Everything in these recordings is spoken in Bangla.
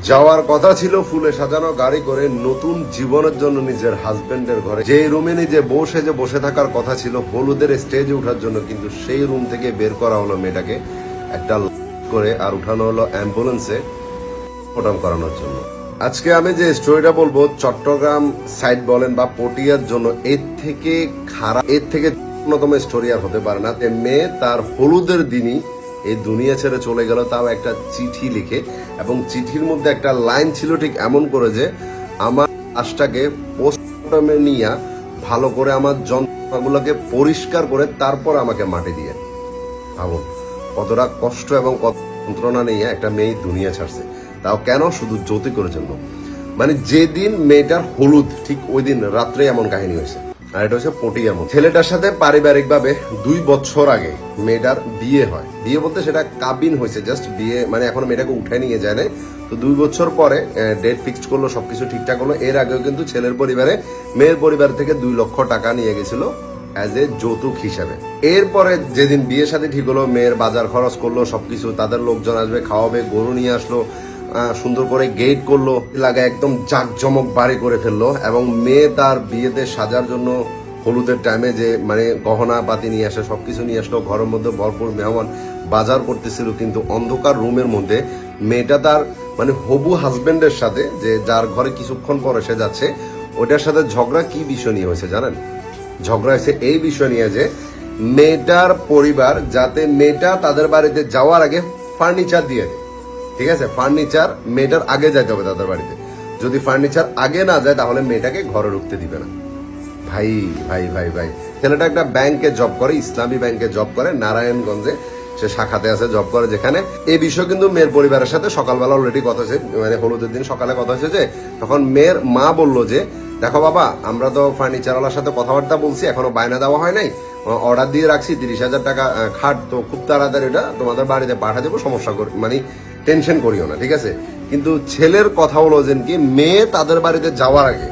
যাওয়ার কথা ছিল ফুলে সাজানো গাড়ি করে নতুন জীবনের জন্য নিজের হাজবেন্ডের ঘরে, যে রুমে নিজে বসে থাকার কথা ছিল হলুদের স্টেজে ওঠার জন্য, কিন্তু সেই রুম থেকে বের করা হলো মেয়েটাকে একটা করে আর উঠানো হলো অ্যাম্বুলেন্সে পোস্টমর্টম করানোর জন্য। আজকে আমি যে স্টোরিটা বলবো চট্টগ্রাম সাইড বলেন বা পটিয়ার জন্য, এর থেকে খারাপ, এর থেকে অন্যতম স্টোরি আর হতে পারে না। মেয়ে তার হলুদের দিনই এই দুনিয়া ছেড়ে চলে গেল, তাও একটা চিঠি লিখে, এবং চিঠির মধ্যে একটা লাইন ছিল ঠিক এমন করে যে আমার লাশটাকে পোস্টমর্টমে নিয়ে ভালো করে আমার যন্ত্রগুলোকে পরিষ্কার করে তারপর আমাকে মাটি দিয়ে। ভাবুন কতটা কষ্ট এবং কত যন্ত্রণা নিয়ে একটা মেয়ে দুনিয়া ছাড়ছে, তাও কেন? শুধু যৌতুকের জন্য। মানে যেদিন মেয়েটার হলুদ ঠিক ওই দিন রাত্রে এমন কাহিনী হয়েছে। আর এটা হচ্ছে পটিয়ার মধ্যে। ছেলেটার সাথে পারিবারিক ভাবে 2 বছর আগে মেয়েটার বিয়ে হয়। বিয়ে বলতে সেটা কাবিন হয়েছে, জাস্ট বিয়ে, মানে এখন মেয়েটাকে উঠায় নিয়ে যায় নাই। তো 2 বছর পরে ডেট ফিক্সড করলো, সবকিছু ঠিকঠাক হলো। এর আগেও কিন্তু ছেলের পরিবারে মেয়ের পরিবার থেকে 2 লক্ষ টাকা নিয়ে গেছিল অ্যাজ এ যৌতুক হিসাবে। এরপরে যেদিন বিয়ে সাথে ঠিক হলো, মেয়ের বাজার খরচ করলো, সবকিছু, তাদের লোকজন আসবে, খাওয়াবে, গরু নিয়ে আসলো, সুন্দর করে গেট করলো, এলাকা একদম জাঁকজমক বাড়ি করে ফেললো। এবং মেয়ে তার বিয়েতে সাজার জন্য হলুদের টাইমে যে মানে গহনা পাতি নিয়ে আসে, সবকিছু নিয়ে আসলো, ঘরের মধ্যে ভরপুর মেহমান বাজার করতেছিল। কিন্তু অন্ধকার রুমের মধ্যে মেয়েটা তার মানে হবু হাজবেন্ডের সাথে, যে যার ঘরে কিছুক্ষণ পরে সে যাচ্ছে, ওটার সাথে ঝগড়া কি বিষয় নিয়ে হয়েছে জানেন? ঝগড়া হয়েছে এই বিষয় নিয়ে যে মেয়েটার পরিবার যাতে মেয়েটা তাদের বাড়িতে যাওয়ার আগে ফার্নিচার দিয়ে দেয়। ঠিক আছে, ফার্নিচার মেয়েটার আগে যাইতে হবে তাদের বাড়িতে। যদি ফার্নিচার আগে না যায় তাহলে মেয়েটাকে ঘরে ঢুকতে দিবে না। ভাই ভাই ভাই ভাই ছেলেটা একটা ব্যাংকে জব করে, ইসলামী ব্যাংকে জব করে, নারায়ণগঞ্জে সে শাখাতে আছে, জব করে যেখানে। এই বিষয় কিন্তু মেয়ের পরিবারের সাথে সকালবেলা অলরেডি কথা হয়েছে, মানে হলুদের দিন সকালে কথা হয়েছে। যে তখন মেয়ের মা বললো যে দেখো বাবা, আমরা তো ফার্নিচারওয়ালার সাথে কথাবার্তা বলছি, এখনো বায়না দেওয়া হয় নাই, অর্ডার দিয়ে রাখছি 30,000 টাকা খাট, তো খুব তাড়াতাড়ি এটা তোমাদের বাড়িতে পাঠা দেবো, সমস্যা করি মানে টেনশন করিও না, ঠিক আছে। কিন্তু ছেলের কথা হলো যে কি, মেয়ে তাদের বাড়িতে যাওয়ার আগে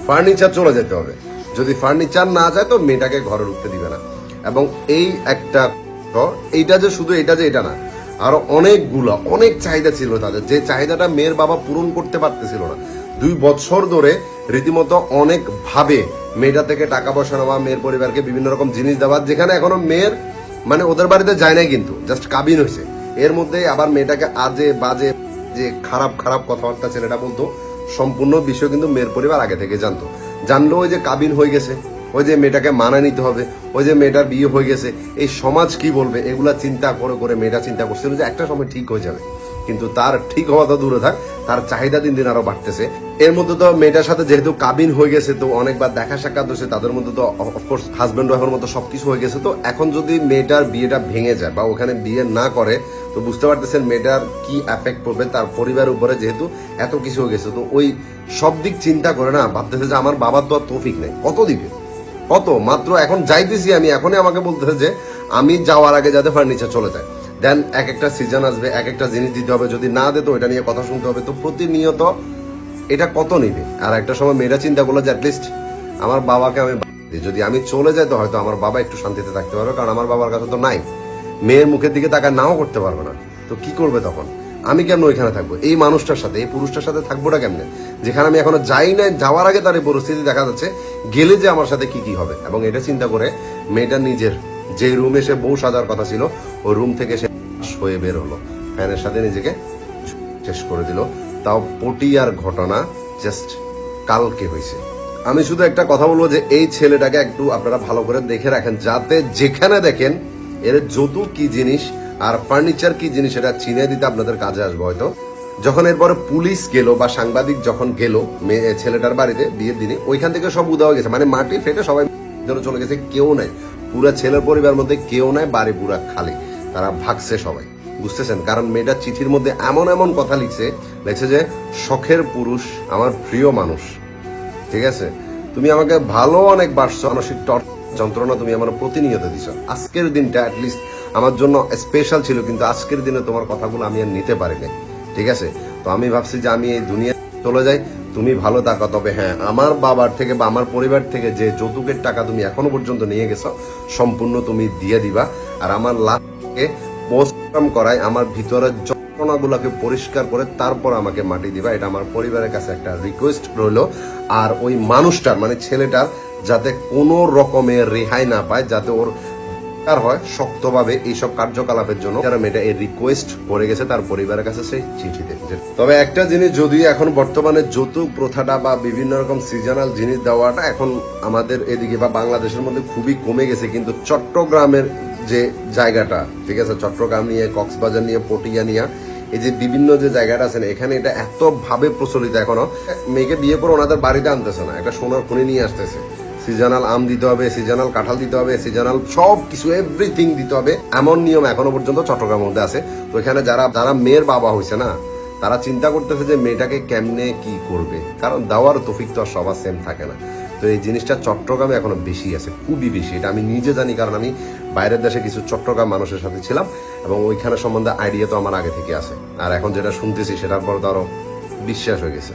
ফার্নিচার চলে যেতে হবে। যদি ফার্নিচার না যায় তো মেয়েটাকে ঘরে ঢুকতে দিবে না। এবং এই একটা, এইটা যে শুধু এটা যে এটা না, আরো অনেক চাহিদা ছিল তাদের, যে চাহিদাটা মেয়ের বাবা পূরণ করতে পারতেছিল না। 2 বছর ধরে রীতিমতো অনেক ভাবে মেয়েটা থেকে টাকা পয়সা নেওয়া, মেয়ের পরিবারকে বিভিন্ন রকম জিনিস দেওয়া, যেখানে এখনো মেয়ের মানে ওদের বাড়িতে যায় নাই, কিন্তু জাস্ট কাবিন হয়েছে। এর মধ্যে আবার মেয়েটাকে আজে বাজে যে খারাপ কথাবার্তা ছেলেটা বলতো, সম্পূর্ণ বিষয় কিন্তু মেয়ের পরিবার আগে থেকে জানতো। জানলো ওই যে কাবিন হয়ে গেছে, ওই যে মেয়েটাকে মানা নিতে হবে, ওই যে মেয়েটার বিয়ে হয়ে গেছে, এই সমাজ কি বলবে, এগুলা চিন্তা করে মেয়েটা চিন্তা করছিল যে একটা সময় ঠিক হয়ে যাবে। কিন্তু তার ঠিক হওয়া তো দূরে থাক, তার চাহিদা দিন দিন আরো বাড়তেছে। এর মধ্যে তো মেয়েটার সাথে যেহেতু কাবিন হয়ে গেছে, তো অনেকবার দেখা সাক্ষাৎ হয়েছে, তাদের মধ্যে তো অফকোর্স হাজব্যান্ড ওয়াইফের মতো সবকিছু হয়ে গেছে। তো এখন যদি মেয়েটার বিয়েটা ভেঙে যায় বা ওখানে বিয়ে না করে, তো বুঝতে পারতেছেন মেয়েটার কি এফেক্ট পড়বে তার পরিবারের উপরে, যেহেতু এত কিছু হয়ে গেছে। তো ওই সব দিক চিন্তা করে না ভাবতেছে যে আমার বাবার তো আর তৌফিক নেই, কত দিবে, কত, মাত্র এখন যাইতেছি আমি, এখনই আমাকে বলতেছে যে আমি যাওয়ার আগে যাতে ফার্নিচার চলে যায়। দেন এক একটা সিজন আসবে, এক একটা জিনিস দিতে হবে, যদি না দে তো এটা নিয়ে কথা শুনতে হবে। তো প্রতিনিয়ত এটা কত নিবে? আর একটা সময় মেয়েরা চিন্তা করলো যে অ্যাটলিস্ট আমার বাবাকে আমি যদি আমি চলে যাই তো হয়তো আমার বাবা একটু শান্তিতে থাকতে পারবে, কারণ আমার বাবার কাছে তো নাই, মেয়ের মুখের দিকে তাকা নাও করতে পারবে না। তো কি করবে তখন? আমি কেমন ওইখানে থাকবো এই মানুষটার সাথে, এই পুরুষটার সাথে থাকবো না কেমনে, যেখানে আমি এখনো যাই না, যাওয়ার আগে তার এই পরিস্থিতি দেখা যাচ্ছে, গেলে যে আমার সাথে কি হবে। এবং এটা চিন্তা করে মেয়েটা নিজের যে রুমে সে বউ সাজার কথা ছিল, ওই রুম থেকে সে হয়ে বের হলো, ফ্যানের সাথে নিজেকে শেষ করে দিল। তাও পটিয়ার ঘটনা জাস্ট কালকে হয়েছে। আমি শুধু একটা কথা বলবো যে এই ছেলেটাকে একটু আপনারা ভালো করে দেখে রাখেন, যাতে যেখানে দেখেন এর যৌতুক কি জিনিস আর ফার্নিচার কি জিনিস এটা চিনে দিতে আপনাদের কাজে আসবে। হয়তো যখন এরপরে পুলিশ গেল বা সাংবাদিক যখন গেল ছেলেটার বাড়িতে বিয়ের দিনে, ওইখান থেকে সব উদা হয়ে গেছে, মানে মাটি ফেটে সবাই চলে গেছে, কেউ নাই, পুরা ছেলের পরিবার মধ্যে কেউ নাই, বাড়ি পুরা খালি, তারা ভাগছে সবাই, বুঝতেছেন? কারণ মেয়েটা চিঠির মধ্যে এমন কথা লিখছে যে শখের পুরুষ, আমার প্রিয় মানুষ, ঠিক আছে, তুমি আমাকে ভালো অনেক বাসছো, মানসিক যন্ত্রণা তুমি আমার প্রতিনিয়ত দিছো, আজকের দিনটা অ্যাটলিস্ট আমার জন্য স্পেশাল ছিল, কিন্তু আজকের দিনে তোমার কথাগুলো আমি আর নিতে পারিনি, ঠিক আছে। তো আমি ভাবছি যে আমি এই দুনিয়া চলে যাই, তুমি ভালো থাকো। তবে হ্যাঁ, আমার বাবার থেকে বা আমার পরিবার থেকে যে যৌতুকের টাকা তুমি এখনো পর্যন্ত নিয়ে গেছো, সম্পূর্ণ তুমি দিয়ে দিবা। আর আমার লাশকে পোস্টমর্টম করায় আমার ভিতরে যত ঘটনাগুলোকে পরিষ্কার করে তারপর আমাকে মাটি দিবা, এটা আমার পরিবারের কাছে একটা রিকোয়েস্ট রইল। আর ওই মানুষটার মানে ছেলেটার যাতে কোনো রকমের রেহাই না পায়, যাতে ওর আর হয় শক্তভাবে এইসব কার্যকলাপের জন্য যারা মেয়েটা এই রিকোয়েস্ট করে গেছে তার পরিবারের কাছে সেই চিঠিতে। তবে একটা জিনিস, যদিও এখন বর্তমানে যৌতুক প্রথাটা বা বিভিন্ন রকম সিজনাল জিনিস দেওয়াটা এখন আমাদের এদিকে বা বাংলাদেশের মধ্যে খুবই কমে গেছে, কিন্তু চট্টগ্রামের যে জায়গাটা, ঠিক আছে, চট্টগ্রাম নিয়ে, কক্সবাজার নিয়ে, পটিয়া নিয়ে, এই যে বিভিন্ন যে জায়গাটা আছে না, এখানে এটা এত ভাবে প্রচলিত এখনো। মেয়েকে বিয়ে করে ওনাদের বাড়িতে আনতেছে না, একটা সোনার খনি নিয়ে আসতেছে। সিজনাল আম দিতে হবে, সিজনাল কাঁঠাল দিতে হবে, সিজনাল সব কিছু এভরিথিং দিতে হবে, এমন নিয়ম এখনো পর্যন্ত চট্টগ্রামের মধ্যে আছে। তো এখানে যারা মেয়ের বাবা হয়েছে না, তারা চিন্তা করতেছে যে মেয়েটাকে কেমনে কি করবে, কারণ দেওয়ার তৌফিক তো আর সবার সেম থাকে না। তো এই জিনিসটা চট্টগ্রামে এখনো বেশি আছে, খুবই বেশি। এটা আমি নিজে জানি, কারণ আমি বাইরের দেশে কিছু চট্টগ্রাম মানুষের সাথে ছিলাম এবং ওইখানে সম্বন্ধে আইডিয়া তো আমার আগে থেকে আছে। আর এখন যেটা শুনতেছি সেটার পর তো আরো বিশ্বাস হয়ে গেছে।